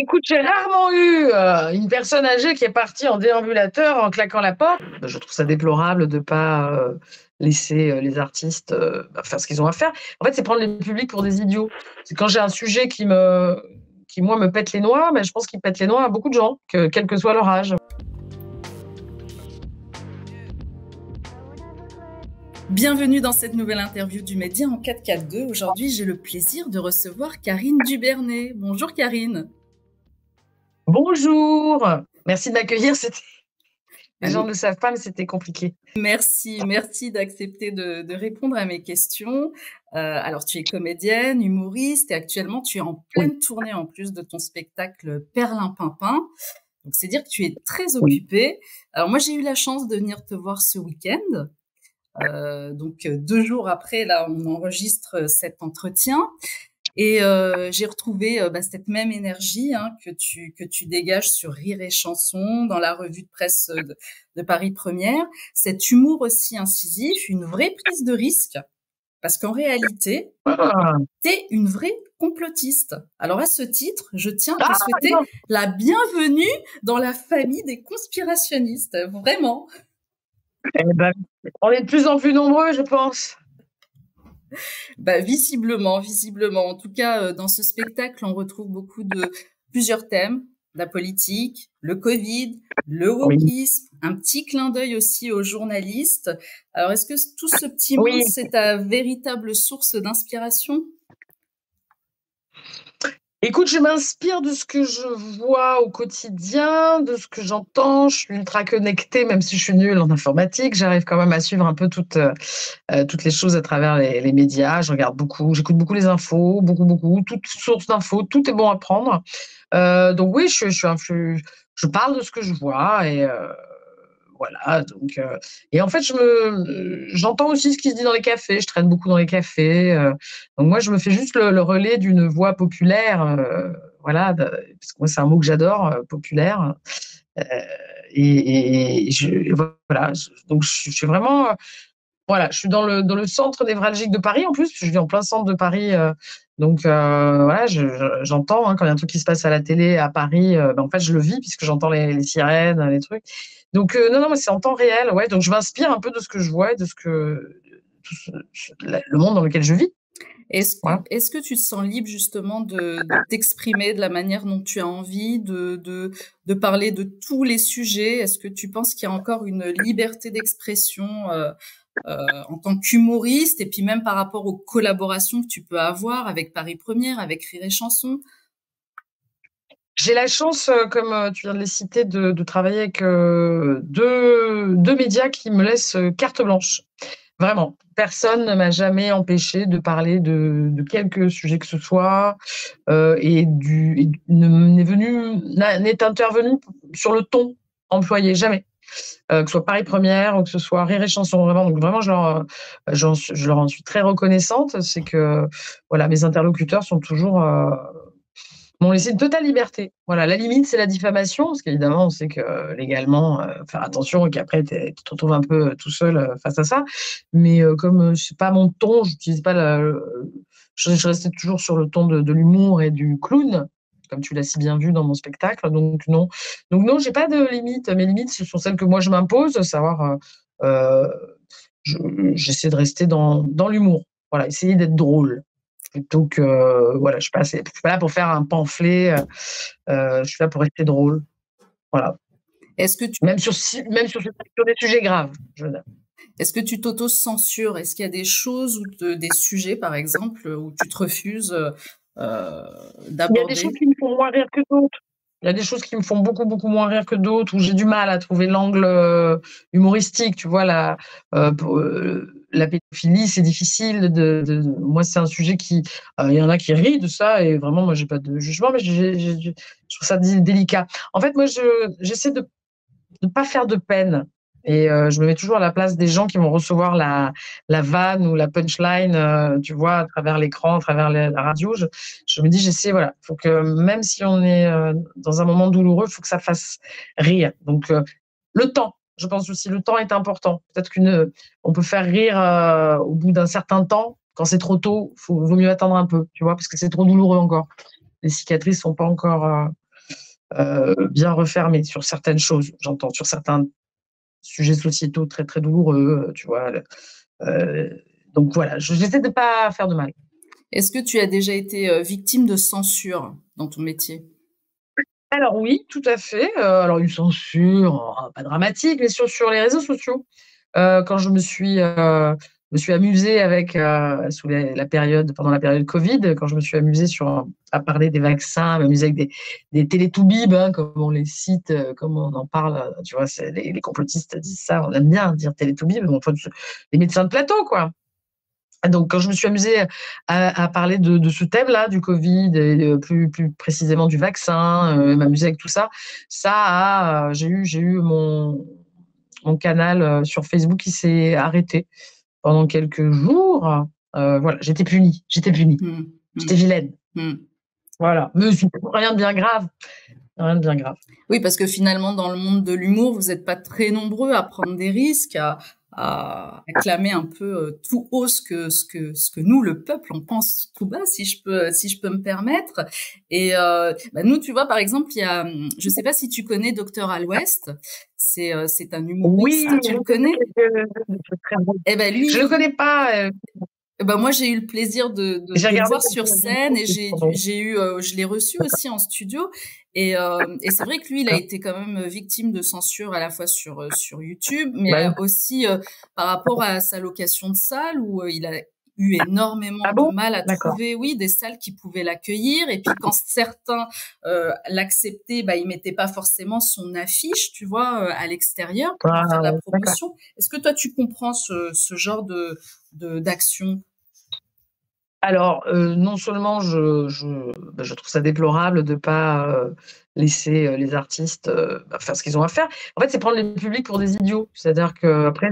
Écoute, j'ai rarement eu une personne âgée qui est partie en déambulateur en claquant la porte. Je trouve ça déplorable de pas laisser les artistes faire ce qu'ils ont à faire. En fait, c'est prendre le public pour des idiots. C'est quand j'ai un sujet qui moi me pète les noix, mais je pense qu'il pète les noix à beaucoup de gens, quel que soit leur âge. Bienvenue dans cette nouvelle interview du Média en 442. Aujourd'hui, j'ai le plaisir de recevoir Karine Dubernay. Bonjour Karine. Bonjour, merci de m'accueillir. Les gens ne le savent pas, mais c'était compliqué. Merci d'accepter de répondre à mes questions. Alors, tu es comédienne, humoriste et actuellement, tu es en pleine tournée en plus de ton spectacle Perlimpinpin. Donc, c'est dire que tu es très occupée. Alors, moi, j'ai eu la chance de venir te voir ce week-end. Donc, 2 jours après, là, on enregistre cet entretien. Et j'ai retrouvé cette même énergie que tu dégages sur Rire et Chanson, dans la revue de presse de Paris Première. Cet humour aussi incisif, une vraie prise de risque, parce qu'en réalité, t'es une vraie complotiste. Alors à ce titre, je tiens à te souhaiter la bienvenue dans la famille des conspirationnistes, vraiment. Eh ben, on est de plus en plus nombreux, je pense. Visiblement. En tout cas, dans ce spectacle, on retrouve plusieurs thèmes, la politique, le Covid, le wokisme, un petit clin d'œil aussi aux journalistes. Alors, est-ce que tout ce petit monde, c'est ta véritable source d'inspiration ? Écoute, je m'inspire de ce que je vois au quotidien, de ce que j'entends. Je suis ultra connectée, même si je suis nulle en informatique. J'arrive quand même à suivre un peu toutes les choses à travers les médias. Je regarde beaucoup, j'écoute beaucoup les infos, beaucoup. Toute source d'infos, tout est bon à prendre. Donc oui, je parle de ce que je vois et voilà. Donc et en fait, j'entends aussi ce qui se dit dans les cafés. Je traîne beaucoup dans les cafés. Donc moi, je me fais juste le relais d'une voix populaire. Voilà, parce que moi, c'est un mot que j'adore, populaire. Voilà. Donc je suis vraiment voilà, je suis dans le centre névralgique de Paris en plus, je vis en plein centre de Paris. Donc voilà, j'entends quand il y a un truc qui se passe à la télé à Paris, en fait je le vis puisque j'entends les sirènes, les trucs. Donc non, mais c'est en temps réel, ouais. Donc je m'inspire un peu de ce que je vois et de le monde dans lequel je vis. Est-ce que tu te sens libre justement de t'exprimer de la manière dont tu as envie, de parler de tous les sujets? Est-ce que tu penses qu'il y a encore une liberté d'expression en tant qu'humoriste et puis même par rapport aux collaborations que tu peux avoir avec Paris Première, avec Rire et Chanson? J'ai la chance, comme tu viens de les citer, de travailler avec deux médias qui me laissent carte blanche. Vraiment, personne ne m'a jamais empêché de parler de quelque sujet que ce soit n'est intervenu sur le ton employé, jamais. Que ce soit Paris Première ou que ce soit Rire et Chanson, vraiment. Donc vraiment, je leur en suis très reconnaissante. C'est que voilà, mes interlocuteurs sont toujours m'ont laissé une totale liberté. Voilà, la limite, c'est la diffamation, parce qu'évidemment, on sait que légalement, faire attention et qu'après, tu te retrouves un peu tout seul face à ça. Mais comme je sais pas mon ton, j'utilise pas je restais toujours sur le ton de l'humour et du clown, comme tu l'as si bien vu dans mon spectacle. Donc non, j'ai pas de limite. Mes limites, ce sont celles que moi je m'impose, savoir, j'essaie de rester dans l'humour. Voilà, essayer d'être drôle plutôt que voilà, je suis pas là pour faire un pamphlet, je suis là pour rester drôle. Voilà. Même sur des sujets graves, je veux dire. Est-ce que tu t'auto-censures? Est-ce qu'il y a des choses des sujets, par exemple, où tu te refuses d'aborder? Il y a des choses qui me font moins rire que d'autres. Il y a des choses qui me font beaucoup moins rire que d'autres, où j'ai du mal à trouver l'angle humoristique. Tu vois, la pédophilie, c'est difficile. Moi, c'est un sujet il y en a qui rient de ça, et vraiment, moi, j'ai pas de jugement, mais je trouve ça délicat. En fait, moi, j'essaie de ne pas faire de peine. Et je me mets toujours à la place des gens qui vont recevoir la vanne ou la punchline, tu vois, à travers l'écran, à travers la radio. Je me dis, j'essaie, voilà, faut que même si on est dans un moment douloureux, il faut que ça fasse rire. Donc, le temps, je pense aussi, le temps est important. Peut-être on peut faire rire au bout d'un certain temps. Quand c'est trop tôt, vaut mieux attendre un peu, tu vois, parce que c'est trop douloureux encore. Les cicatrices sont pas encore bien refermé sur certaines choses, j'entends, sur certains sujets sociétaux très, très douloureux, tu vois? Donc voilà, j'essaie de pas faire de mal. Est-ce que tu as déjà été, victime de censure dans ton métier? Alors oui, tout à fait, alors une censure, pas dramatique, mais sur les réseaux sociaux. Quand je me suis amusée avec, sous la période pendant la période covid, quand je me suis amusée à parler des vaccins, à m'amuser avec des télétoubibs, hein, comme on les cite, comme on en parle, tu vois? C'est les complotistes disent ça, on aime bien dire télétoubibs, mais enfin, les médecins de plateau, quoi. Donc, quand je me suis amusée à parler de ce thème-là, du Covid et plus précisément du vaccin, m'amuser avec tout ça, j'ai eu mon canal sur Facebook qui s'est arrêté pendant quelques jours. Voilà, j'étais punie, Mmh. j'étais Mmh. vilaine. Mmh. Voilà, mais c'est rien de bien grave, rien de bien grave. Oui, parce que finalement, dans le monde de l'humour, vous n'êtes pas très nombreux à prendre des risques, à clamer un peu tout haut ce que nous, le peuple, on pense tout bas, si je peux me permettre. Et bah, nous, tu vois, par exemple, il y a, je sais pas si tu connais Docteur Al West. C'est un Oui, humoriste. Tu le connais? c'est très drôle. Eh ben Je le lui, connais pas, bah, moi, j'ai eu le plaisir de, de, j'ai de le regardé voir sur quelques scène vidéos, et c'est trop drôle. je l'ai reçu aussi en studio. Et c'est vrai que lui, il a D'accord. été quand même victime de censure à la fois sur YouTube, mais Bah oui. aussi par rapport à sa location de salle où il a eu énormément Ah de bon? mal à D'accord. trouver, oui, des salles qui pouvaient l'accueillir. Et puis quand certains l'acceptaient, bah, il mettait pas forcément son affiche, tu vois, à l'extérieur pour faire de la Ah, d'accord. promotion. Est-ce que toi, tu comprends ce genre d'action? Alors, non seulement je trouve ça déplorable de pas, laisser, les artistes, faire ce qu'ils ont à faire. En fait, c'est prendre le public pour des idiots. C'est-à-dire qu'après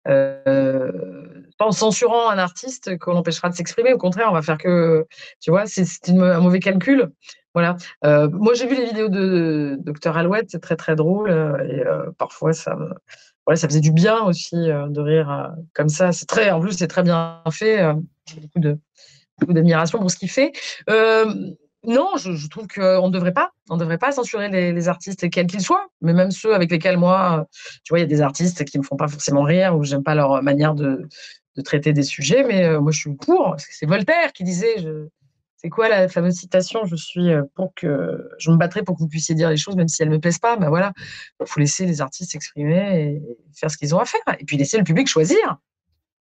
pas en censurant un artiste qu'on l'empêchera de s'exprimer. Au contraire, on va faire que tu vois? C'est un mauvais calcul. Voilà. Moi, j'ai vu les vidéos de Docteur Alouette, c'est très, très drôle, et parfois ça faisait du bien aussi, de rire, comme ça. En plus, c'est très bien fait, j'ai beaucoup d'admiration pour ce qu'il fait. Non, je trouve on devrait pas censurer les artistes quels qu'ils soient, mais même ceux avec lesquels moi, tu vois, il y a des artistes qui me font pas forcément rire ou j'aime pas leur manière de traiter des sujets, mais moi je suis pour. Parce que c'est Voltaire qui disait, c'est quoi la fameuse citation? Je me battrai pour que vous puissiez dire les choses même si elles me plaisent pas. Ben voilà, il faut laisser les artistes s'exprimer et faire ce qu'ils ont à faire, et puis laisser le public choisir.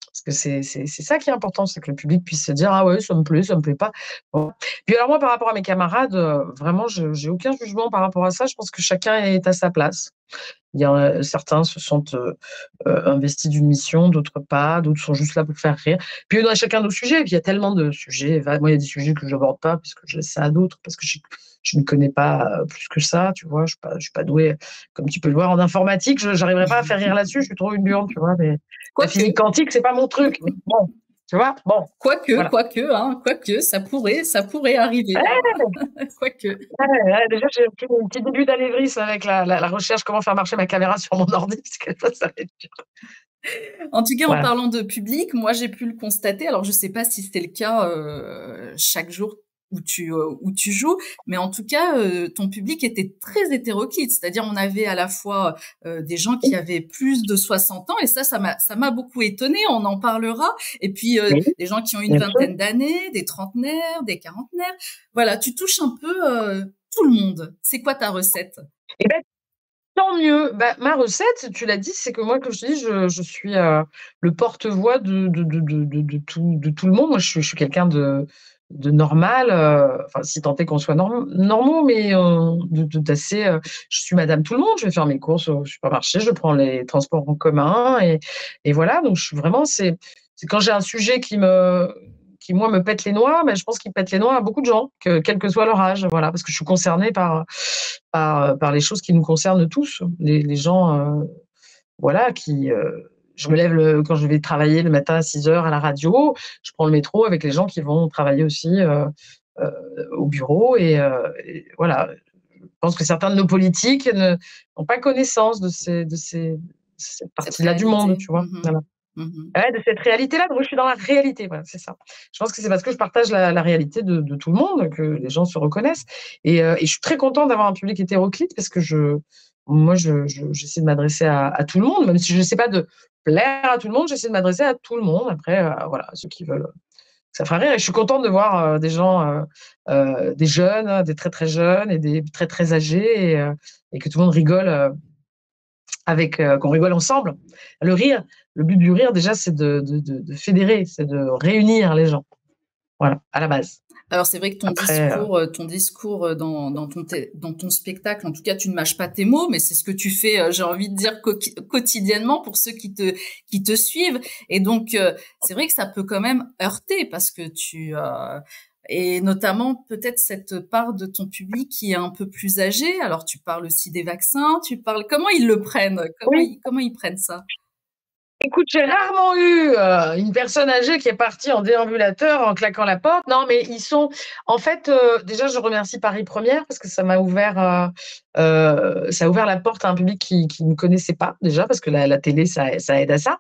Parce que c'est ça qui est important, c'est que le public puisse se dire: «Ah ouais, ça me plaît pas». Bon. Puis alors moi, par rapport à mes camarades, vraiment, je j'ai aucun jugement par rapport à ça. Je pense que chacun est à sa place. Il y a certains se sentent, investis d'une mission, d'autres pas, d'autres sont juste là pour faire rire. Puis on a chacun nos sujets, et puis il y a tellement de sujets, moi, il y a des sujets que j'aborde pas parce que je laisse ça à d'autres, parce que je ne connais pas, plus que ça, tu vois? Je suis pas douée, comme tu peux le voir en informatique, je j'arriverai pas à faire rire là-dessus, je suis trop une nuante, tu vois? Mais la Quoique, physique quantique, c'est pas mon truc, mais bon, tu vois? Bon, voilà. quoique, ça pourrait arriver, Ouais, quoique. ouais, ouais, déjà, j'ai un petit début d'anévrisme avec la recherche comment faire marcher ma caméra sur mon ordi, parce que ça va être dur. En tout cas, en Voilà. parlant de public, moi, j'ai pu le constater. Alors, je sais pas si c'était le cas chaque jour où tu joues, mais en tout cas, ton public était très hétéroclite. C'est-à-dire, on avait à la fois des gens qui avaient plus de 60 ans, et ça m'a beaucoup étonnée. On en parlera. Et puis, Oui, des gens qui ont une bien sûr. vingtaine d'années, des trentenaires, des quarantenaires. Voilà, tu touches un peu tout le monde. C'est quoi ta recette? Et ben tant mieux. Bah, ma recette, tu l'as dit, c'est que moi, comme je te dis, je suis, le porte-voix de tout le monde. Moi, je suis quelqu'un de normal, enfin, si tant est qu'on soit normaux, mais d'assez, je suis madame tout le monde. Je vais faire mes courses au supermarché, je prends les transports en commun, et voilà. Donc je suis vraiment c'est quand j'ai un sujet qui moi me pète les noix, mais je pense qu'il pète les noix à beaucoup de gens, quel que soit leur âge, voilà, parce que je suis concernée par les choses qui nous concernent tous. Les gens, voilà, je me lève quand je vais travailler le matin à 6 heures à la radio, je prends le métro avec les gens qui vont travailler aussi, au bureau, et voilà. Je pense que certains de nos politiques n'ont pas connaissance de cette Cette partie-là du monde, réalité? tu vois? Voilà. Mmh. Ouais, de cette réalité-là. Donc, moi, je suis dans la réalité, voilà, c'est ça. Je pense que c'est parce que je partage la réalité de tout le monde que les gens se reconnaissent et je suis très contente d'avoir un public hétéroclite parce que moi, j'essaie de m'adresser à tout le monde, même si je sais pas de plaire à tout le monde, j'essaie de m'adresser à tout le monde. Après, voilà, ceux qui veulent, ça fera rire et je suis contente de voir, des gens, des jeunes, des très, très jeunes et des très, très âgés et que tout le monde rigole, qu'on rigole ensemble. Le rire, le but du rire déjà, c'est de fédérer, c'est de réunir les gens. Voilà, à la base. Alors c'est vrai que Après, ton discours dans ton spectacle, en tout cas, tu ne mâches pas tes mots, mais c'est ce que tu fais, j'ai envie de dire quotidiennement pour ceux qui te suivent. Et donc c'est vrai que ça peut quand même heurter parce que et notamment peut-être cette part de ton public qui est un peu plus âgé. Alors tu parles aussi des vaccins, comment ils le prennent, oui. comment ils prennent ça? Écoute, j'ai rarement eu, une personne âgée qui est partie en déambulateur en claquant la porte. Non, mais ils sont en fait, déjà je remercie Paris Première parce que ça a ouvert la porte à un public qui ne connaissait pas déjà parce que la télé ça aide à ça,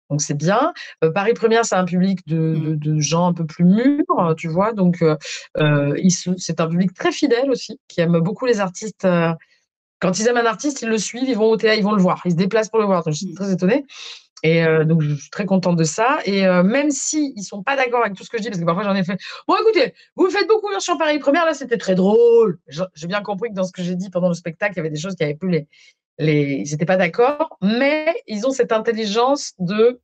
donc c'est bien. Paris Première, c'est un public Mmh. de gens un peu plus mûrs, tu vois? Donc c'est un public très fidèle aussi, qui aime beaucoup les artistes, quand ils aiment un artiste, ils le suivent, ils vont au théâtre, ils vont le voir, ils se déplacent pour le voir, donc je suis Mmh. très étonnée. Et donc je suis très contente de ça et même s'ils ne sont pas d'accord avec tout ce que je dis, parce que parfois j'en ai fait: «Bon écoutez, vous me faites beaucoup rire sur Paris Première, là c'était très drôle». J'ai bien compris que dans ce que j'ai dit pendant le spectacle, il y avait des choses qui avaient plus ils étaient pas d'accord, mais ils ont cette intelligence de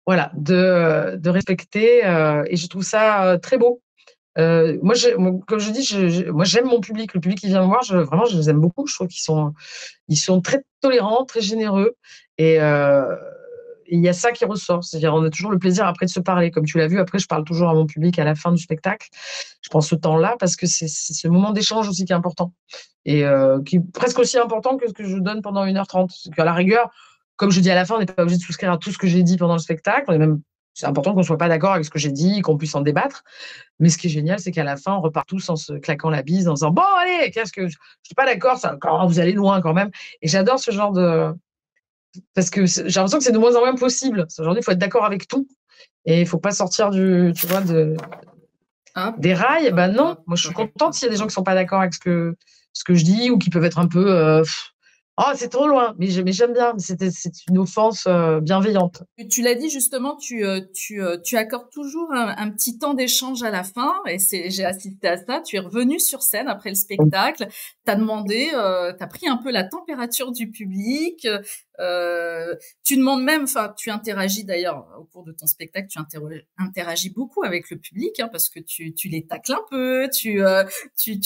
voilà, de respecter, et je trouve ça, très beau. Moi, comme je dis, moi j'aime mon public. Le public qui vient me voir, vraiment je les aime beaucoup. Je trouve ils sont très tolérants, très généreux et il y a ça qui ressort. C'est-à-dire, on a toujours le plaisir après de se parler. Comme tu l'as vu, après, je parle toujours à mon public à la fin du spectacle. Je prends ce temps-là parce que c'est ce moment d'échange aussi qui est important et qui est presque aussi important que ce que je donne pendant 1h30. C'est qu'à la rigueur, comme je dis à la fin, on n'est pas obligé de souscrire à tout ce que j'ai dit pendant le spectacle. C'est important qu'on soit pas d'accord avec ce que j'ai dit, qu'on puisse en débattre. Mais ce qui est génial, c'est qu'à la fin, on repart tous en se claquant la bise, en se disant: «Bon allez, qu'est-ce que je suis pas d'accord, ça quand vous allez loin quand même» et j'adore ce genre de parce que j'ai l'impression que c'est de moins en moins possible. Aujourd'hui, il faut être d'accord avec tout et il faut pas sortir tu vois, Hop, des rails. hop, Ben non, hop, moi je suis hop, contente hop, s'il y a des gens hop. qui sont pas d'accord avec ce que je dis ou qui peuvent être un peu oh c'est trop loin, mais j'aime bien. C'est une offense bienveillante. Tu l'as dit justement, tu accordes toujours un petit temps d'échange à la fin, et j'ai assisté à ça. Tu es revenu sur scène après le spectacle, t'as pris un peu la température du public. Tu demandes même, enfin, tu interagis d'ailleurs au cours de ton spectacle, interagis beaucoup avec le public, hein, parce que tu les tacles un peu, tu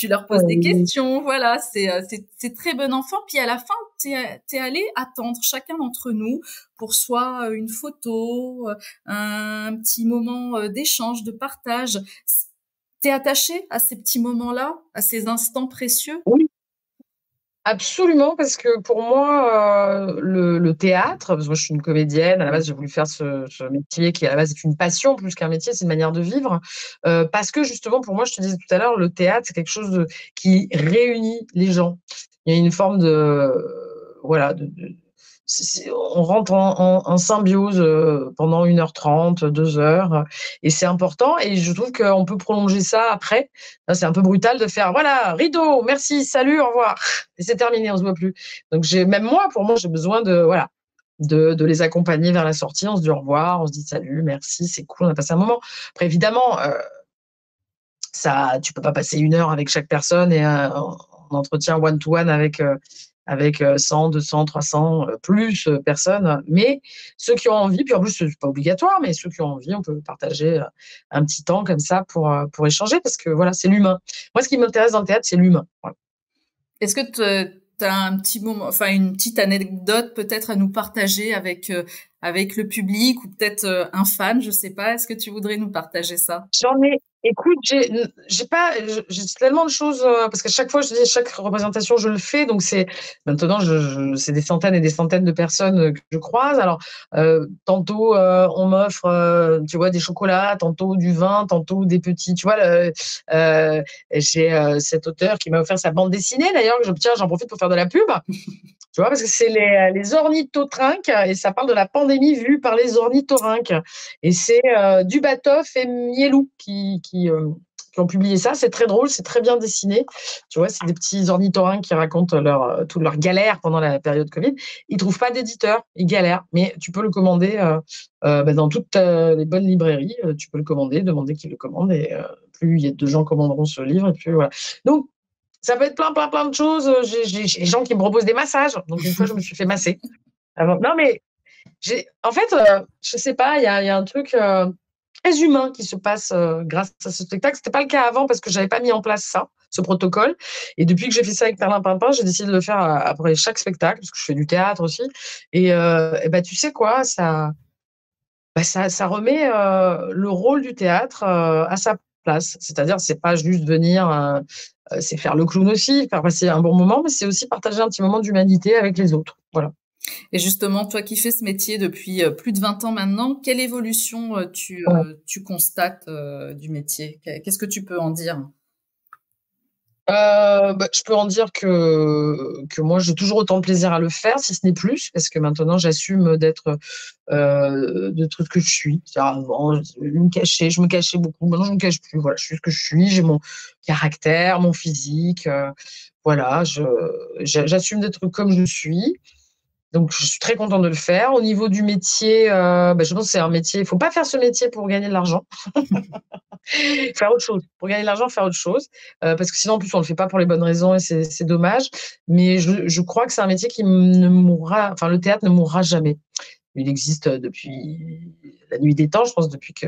leur poses des Oui. questions. Voilà, c'est très bon enfant. Puis à la fin, t'es allé attendre chacun d'entre nous pour soit une photo, un petit moment d'échange, de partage. T'es attaché à ces petits moments-là, à ces instants précieux? Oui. Absolument, parce que pour moi, le théâtre, parce que moi je suis une comédienne, à la base j'ai voulu faire ce métier qui à la base est une passion plus qu'un métier, c'est une manière de vivre. Parce que justement pour moi, je te disais tout à l'heure, le théâtre, c'est quelque chose qui réunit les gens. Il y a une forme de voilà, on rentre en symbiose pendant 1h30, 2 heures, et c'est important. Et je trouve qu'on peut prolonger ça après. Là, c'est un peu brutal de faire voilà, rideau, merci, salut, au revoir. Et c'est terminé, on se voit plus. Donc, même moi, pour moi, j'ai besoin voilà, de les accompagner vers la sortie. On se dit au revoir, on se dit salut, merci, c'est cool, on a passé un moment. Après, évidemment, tu peux pas passer 1 heure avec chaque personne et en entretien one-to-one avec 100, 200, 300, plus personnes. Mais ceux qui ont envie, puis en plus, c'est pas obligatoire, mais ceux qui ont envie, on peut partager un petit temps comme ça pour échanger parce que voilà, c'est l'humain. Moi, ce qui m'intéresse dans le théâtre, c'est l'humain. Voilà. Est-ce que tu as un petit moment, enfin une petite anecdote peut-être à nous partager avec le public ou peut-être un fan, je sais pas. Est-ce que tu voudrais nous partager ça? J'en ai écoute, j'ai pas j'ai tellement de choses, parce qu'à chaque fois, je te dis, chaque représentation, je le fais, donc c'est maintenant, c'est des centaines et des centaines de personnes, que je croise. Alors, tantôt, on m'offre, tu vois, des chocolats, tantôt du vin, tantôt des petits tu vois, j'ai, cet auteur qui m'a offert sa bande dessinée d'ailleurs, que j'obtiens, j'en profite pour faire de la pub. Tu vois, parce que c'est les ornithotrinques et ça parle de la pandémie vue par les ornithorynques. Et c'est Dubatov et Mielou qui ont publié ça. C'est très drôle, c'est très bien dessiné. Tu vois, c'est des petits ornithorynques qui racontent toute leur galère pendant la période Covid. Ils trouvent pas d'éditeur, ils galèrent, mais tu peux le commander dans toutes les bonnes librairies. Tu peux le commander, demander qu'ils le commandent et plus il y a de gens commanderont ce livre et puis voilà. Donc ça peut être plein de choses. J'ai des gens qui me proposent des massages. Donc, une fois, je me suis fait masser. Non, mais en fait, je sais pas, il y a un truc très humain qui se passe grâce à ce spectacle. C'était pas le cas avant parce que j'avais pas mis en place ça, ce protocole. Et depuis que j'ai fait ça avec Perlin Pimpin, j'ai décidé de le faire après chaque spectacle parce que je fais du théâtre aussi. Et bah, tu sais quoi, ça remet le rôle du théâtre à sa place. C'est-à-dire, c'est pas juste venir, c'est faire le clown aussi, faire passer un bon moment, mais c'est aussi partager un petit moment d'humanité avec les autres. Voilà. Et justement, toi qui fais ce métier depuis plus de 20 ans maintenant, quelle évolution Ouais. tu constates du métier? Qu'est-ce que tu peux en dire? Je peux en dire que moi, j'ai toujours autant de plaisir à le faire, si ce n'est plus, parce que maintenant, j'assume d'être de trucs que je suis. Avant, je me cachais beaucoup. Maintenant, je me cache plus. Voilà, je suis ce que je suis. J'ai mon caractère, mon physique. Voilà, j'assume d'être comme je suis. Donc, je suis très contente de le faire. Au niveau du métier, je pense que c'est un métier. Il ne faut pas faire ce métier pour gagner de l'argent. Faire autre chose. Pour gagner de l'argent, faire autre chose. Parce que sinon, en plus, on ne le fait pas pour les bonnes raisons et c'est dommage. Mais je crois que c'est un métier qui ne mourra, enfin, le théâtre ne mourra jamais. Il existe depuis la nuit des temps, je pense, depuis que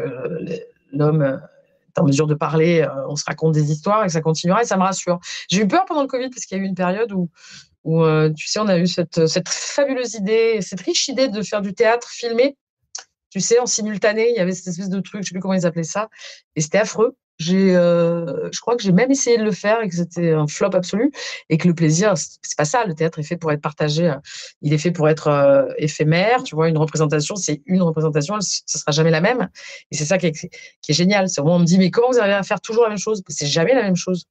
l'homme est en mesure de parler, on se raconte des histoires et que ça continuera et ça me rassure. J'ai eu peur pendant le Covid parce qu'il y a eu une période où tu sais, on a eu cette fabuleuse idée, cette riche idée de faire du théâtre filmé. Tu sais, en simultané, il y avait cette espèce de truc, je ne sais plus comment ils appelaient ça, et c'était affreux. Je crois que j'ai même essayé de le faire et que c'était un flop absolu, et que le plaisir, c'est pas ça. Le théâtre est fait pour être partagé, il est fait pour être éphémère. Tu vois, une représentation, c'est une représentation, ce sera jamais la même. Et c'est ça qui est génial. C'est vraiment, on me dit, mais comment vous arrivez à faire toujours la même chose? C'est jamais la même chose.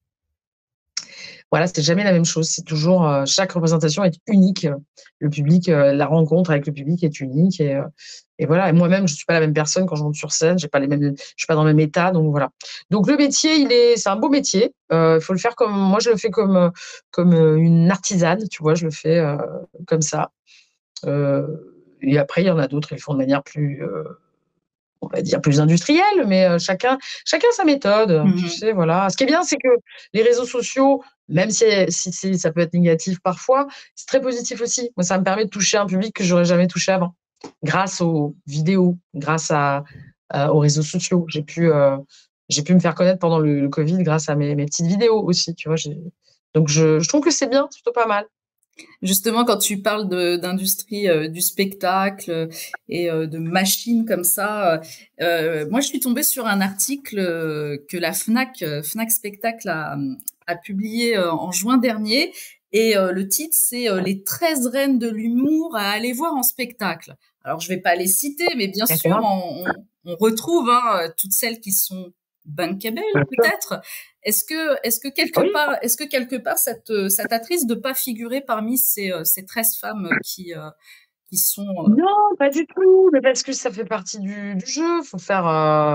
Voilà, c'est jamais la même chose. C'est toujours chaque représentation est unique. Le public, la rencontre avec le public est unique et voilà. Et moi-même, je suis pas la même personne quand je monte sur scène. Je suis pas dans le même état. Donc voilà. Donc le métier, c'est un beau métier. Il faut le faire comme moi, je le fais comme une artisane. Tu vois, je le fais comme ça. Et après, il y en a d'autres. Ils le font de manière plus on va dire plus industrielle, mais chacun sa méthode, tu sais, voilà. Ce qui est bien, c'est que les réseaux sociaux, même si ça peut être négatif parfois, c'est très positif aussi. Moi, ça me permet de toucher un public que j'aurais jamais touché avant, grâce aux vidéos, grâce aux réseaux sociaux. J'ai pu me faire connaître pendant le Covid grâce à mes petites vidéos aussi, tu vois. Donc, je trouve que c'est bien, c'est plutôt pas mal. Justement, quand tu parles d'industrie du spectacle et de machines comme ça, moi je suis tombée sur un article que la Fnac Spectacle a publié en juin dernier et le titre c'est les 13 reines de l'humour à aller voir en spectacle. Alors je vais pas les citer, mais bien sûr on retrouve toutes celles qui sont bankable peut-être. Est-ce que quelque part ça t'attriste de pas figurer parmi ces 13 femmes qui sont Non, pas du tout, mais parce que ça fait partie du jeu. Faut faire,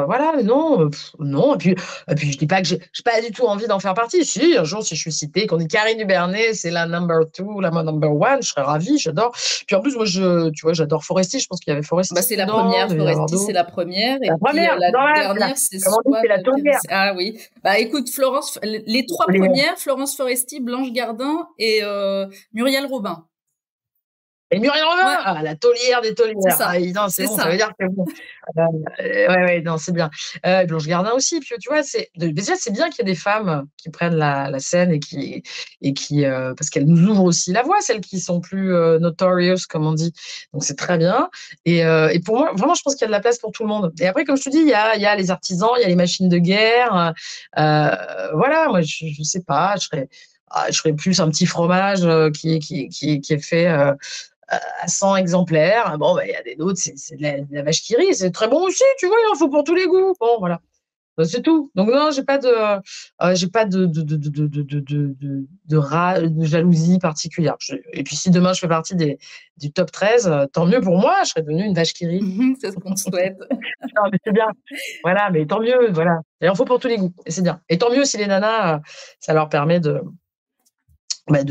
voilà, non, non. Et puis, je dis pas que j'ai pas du tout envie d'en faire partie. Si un jour, si je suis citée, qu'on dit Karine Dubernet, c'est la number two, la number one, je serais ravie, j'adore. Puis en plus, moi, tu vois, j'adore Foresti. Je pense qu'il y avait Foresti c'est la dedans, première, il devait y avoir Foresti, c'est d'autres. la première, et La puis première, la non, dernière, c'est comment on dit, c'est Swan la taulière. Ah oui. Bah écoute, Florence, les trois premières, Florence Foresti, Blanche Gardin et Muriel Robin. Et Muriel Robin, Ouais, la taulière des taulières. c'est ça. Non, c'est bon, ça veut dire que bon. Ouais, non, c'est bien. Blanche Gardin aussi. Puis tu vois, déjà c'est bien qu'il y ait des femmes qui prennent la scène et qui parce qu'elles nous ouvrent aussi la voie, celles qui sont plus notorious comme on dit. Donc c'est très bien. Et pour moi, vraiment, je pense qu'il y a de la place pour tout le monde. Et après, comme je te dis, il y a les artisans, il y a les machines de guerre. Voilà, moi je sais pas, je ferais plus un petit fromage qui est fait à 100 exemplaires. Bon, il y a d'autres, c'est de la vache qui rit. C'est très bon aussi, tu vois, il en faut pour tous les goûts. Bon, voilà. C'est tout. Donc non, j'ai pas de jalousie particulière. Et puis si demain je fais partie du top 13, tant mieux pour moi, je serais devenue une vache qui rit. C'est ce qu'on te souhaite. Non, mais c'est bien. Voilà, mais tant mieux, voilà. Il en faut pour tous les goûts, et c'est bien. Et tant mieux si les nanas, ça leur permet de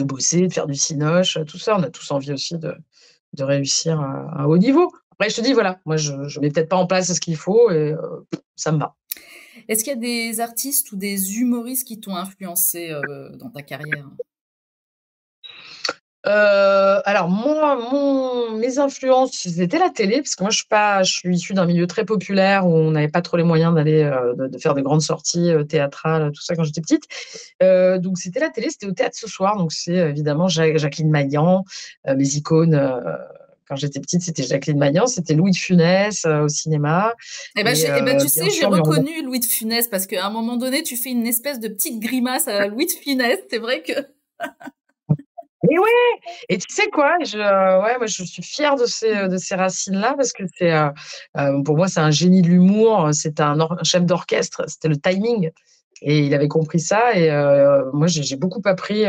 bosser, de faire du cinoche, tout ça. On a tous envie aussi de réussir à un haut niveau. Après, je te dis, voilà, moi, je mets peut-être pas en place ce qu'il faut et ça me va. Est-ce qu'il y a des artistes ou des humoristes qui t'ont influencé dans ta carrière? Alors moi, mes influences, c'était la télé, parce que moi je suis issue d'un milieu très populaire où on n'avait pas trop les moyens d'aller, de faire de grandes sorties, théâtrales, tout ça quand j'étais petite. Donc c'était la télé, c'était au Théâtre Ce Soir, donc c'est évidemment Jacqueline Maillan, mes icônes, quand j'étais petite, c'était Jacqueline Maillan, c'était Louis de Funès, au cinéma Eh ben, et tu bien sais, j'ai sûr Muriel. reconnu Louis de Funès parce qu'à un moment donné, tu fais une espèce de petite grimace à Louis de Funès. C'est vrai que Mais ouais! Et tu sais quoi? Ouais, moi, je suis fière de ces racines-là parce que pour moi, c'est un génie de l'humour, c'est un chef d'orchestre, c'était le timing et il avait compris ça et moi, j'ai beaucoup appris,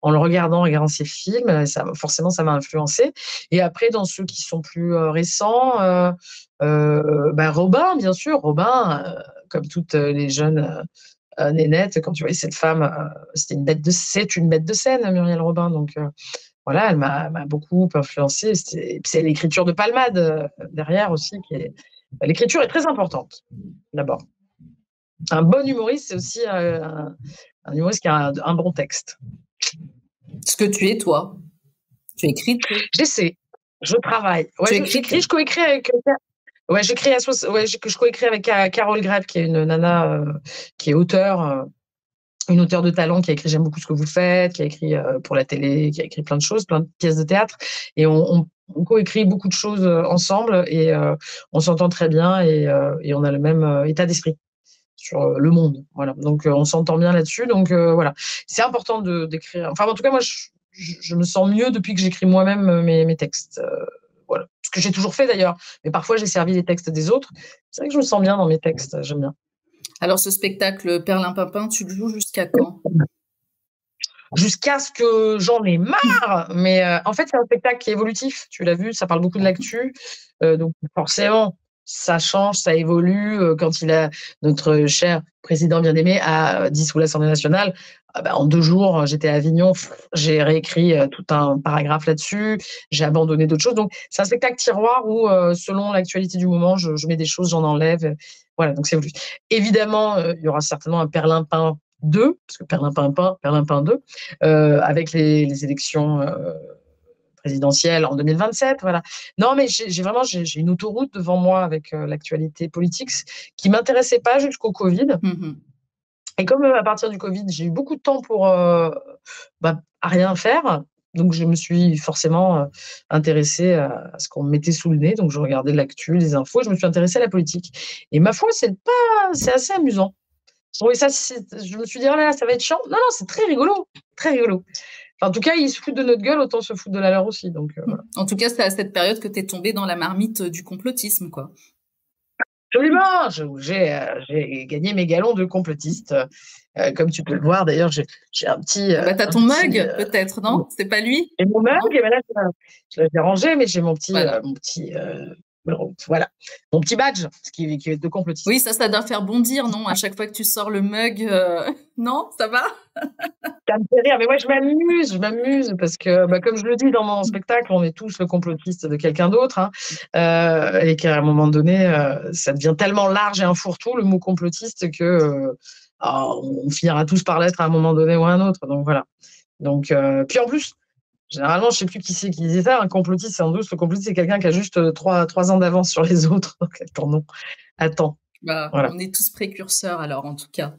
en regardant ses films, forcément, ça m'a influencée et après dans ceux qui sont plus, récents, bah, Robin, bien sûr, Robin, comme toutes, les jeunes, nénette, quand tu voyais cette femme, c'est une bête de scène, Muriel Robin. Donc voilà, elle m'a beaucoup influencée. Et puis c'est l'écriture de Palmade derrière aussi l'écriture est très importante. D'abord, un bon humoriste, c'est aussi un humoriste qui a un bon texte. ce que tu es, toi, tu écris. J'essaie, je travaille. Ouais, j'écris, je coécris avec. Ouais, je coécris avec Carole Greb, qui est une nana qui est auteure. Une auteure de talent qui a écrit J'aime beaucoup ce que vous faites, qui a écrit pour la télé, qui a écrit plein de choses, plein de pièces de théâtre. Et on coécrit beaucoup de choses ensemble et on s'entend très bien et on a le même état d'esprit sur le monde. Voilà. Donc on s'entend bien là-dessus. Donc voilà, c'est important d'écrire. Enfin, en tout cas, moi, je me sens mieux depuis que j'écris moi-même mes textes. Voilà. Ce que j'ai toujours fait d'ailleurs. Mais parfois, j'ai servi les textes des autres. C'est vrai que je me sens bien dans mes textes. J'aime bien. Alors, ce spectacle Perlimpinpin, tu le joues jusqu'à quand? Jusqu'à ce que j'en ai marre. Mais en fait, c'est un spectacle qui est évolutif. Tu l'as vu, ça parle beaucoup de l'actu. Donc forcément, ça change, ça évolue. Quand notre cher président bien-aimé a dissous l'Assemblée nationale, en 2 jours, j'étais à Avignon, j'ai réécrit tout un paragraphe là-dessus, j'ai abandonné d'autres choses. Donc c'est un spectacle tiroir où, selon l'actualité du moment, je mets des choses, j'en enlève. Voilà, donc c'est évolutif. Évidemment, il y aura certainement un Perlimpin 2, parce que Perlimpin 2, avec les élections présidentielles en 2027. Voilà. Non, mais j'ai une autoroute devant moi avec l'actualité politique qui ne m'intéressait pas jusqu'au Covid. Et comme à partir du Covid, j'ai eu beaucoup de temps pour à rien faire. Donc, je me suis forcément intéressée à ce qu'on me mettait sous le nez. Donc, je regardais l'actu, les infos. Je me suis intéressée à la politique. Et ma foi, c'est assez amusant. Oui, je me suis dit, oh là là, ça va être chiant. Non, non, c'est très rigolo. Très rigolo. Enfin, en tout cas, ils se foutent de notre gueule, autant se foutent de la leur aussi. Donc, voilà. En tout cas, c'est à cette période que tu es tombée dans la marmite du complotisme, quoi. Absolument. J'ai gagné mes galons de complotiste. Comme tu peux le voir, d'ailleurs, j'ai un petit. T'as ton mug, peut-être, non? C'est pas lui? J'ai mon mug, et ben là, je l'ai rangé, mais j'ai mon petit. Voilà. Voilà, mon petit badge, qui est de complotiste. Oui, ça doit faire bondir, non? À chaque fois que tu sors le mug, non? Ça va? Ça me fait rire, mais moi je m'amuse parce que, comme je le dis dans mon spectacle, on est tous le complotiste de quelqu'un d'autre, hein, et qu'à un moment donné, ça devient tellement large et un fourre-tout le mot complotiste que on finira tous par l'être à un moment donné ou à un autre. Donc voilà. Donc puis en plus, généralement, je sais plus qui c'est qui disait ça. Un complotiste, c'est en douce. Le complotiste, c'est quelqu'un qui a juste 3 ans d'avance sur les autres. Donc attends. Voilà. On est tous précurseurs alors, en tout cas.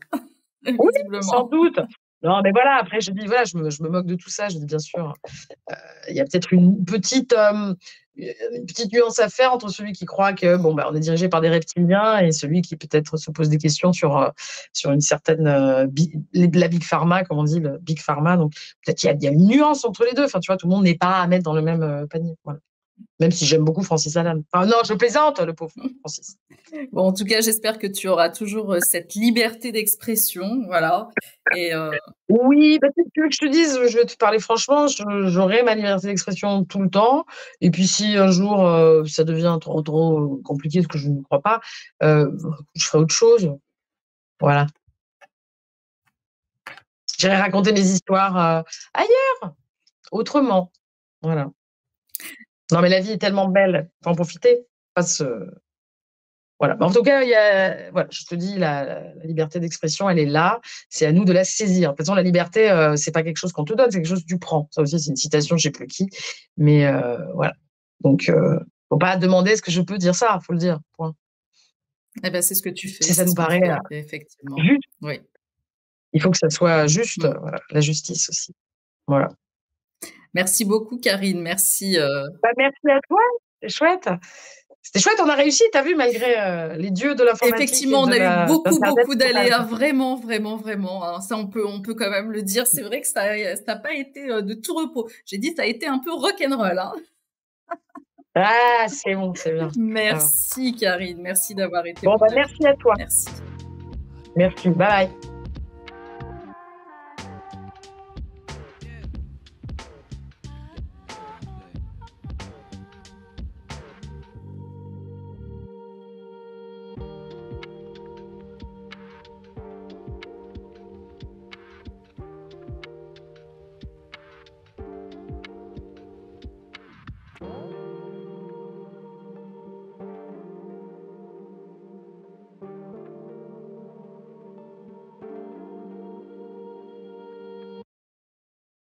Oui, Visiblement. sans doute. Non, mais voilà, après, je dis, voilà, je me moque de tout ça. Je dis, bien sûr, il y a peut-être une petite nuance à faire entre celui qui croit que, on est dirigé par des reptiliens et celui qui peut-être se pose des questions sur une certaine, la Big Pharma, comme on dit, le Big Pharma. Donc, peut-être qu'il y a une nuance entre les deux. Enfin, tu vois, tout le monde n'est pas à mettre dans le même panier. Voilà. Même si j'aime beaucoup Francis Lalanne. Enfin, non, je plaisante, le pauvre Francis. Bon, en tout cas, j'espère que tu auras toujours cette liberté d'expression, voilà. Et Oui, bah, si tu veux que je te dise, je vais te parler franchement, j'aurai ma liberté d'expression tout le temps. Et puis si un jour ça devient trop compliqué, ce que je ne crois pas, je ferai autre chose. Voilà. J'irai raconter mes histoires ailleurs, autrement. Voilà. Non, mais la vie est tellement belle, faut en profiter. Voilà. En tout cas, voilà, je te dis, la liberté d'expression, elle est là. C'est à nous de la saisir. De toute façon, la liberté, c'est pas quelque chose qu'on te donne, c'est quelque chose que tu prends. Ça aussi, c'est une citation, je sais plus qui. Mais voilà. Donc, faut pas demander est-ce que je peux dire ça, faut le dire. Point. eh ben, c'est ce que tu fais, Si ça c'est nous ce qu'on paraît fait, effectivement. juste, Oui. il faut que ça soit juste. Mm. Voilà, la justice aussi. Voilà. Merci beaucoup, Karine. Merci. Bah, merci à toi. C'est chouette. C'était chouette, on a réussi, tu as vu, malgré les dieux de l'informatique et Effectivement, on de a eu d'Internet. beaucoup d'aléas, vraiment, vraiment, vraiment, hein. Ça, on peut quand même le dire. C'est vrai que ça n'a pas été de tout repos. J'ai dit, ça a été un peu rock'n'roll, hein. Ah, c'est bon, c'est bien. Merci, Karine. Merci d'avoir été Bon, bah, mon invitée. merci à toi. Merci. Merci, bye bye.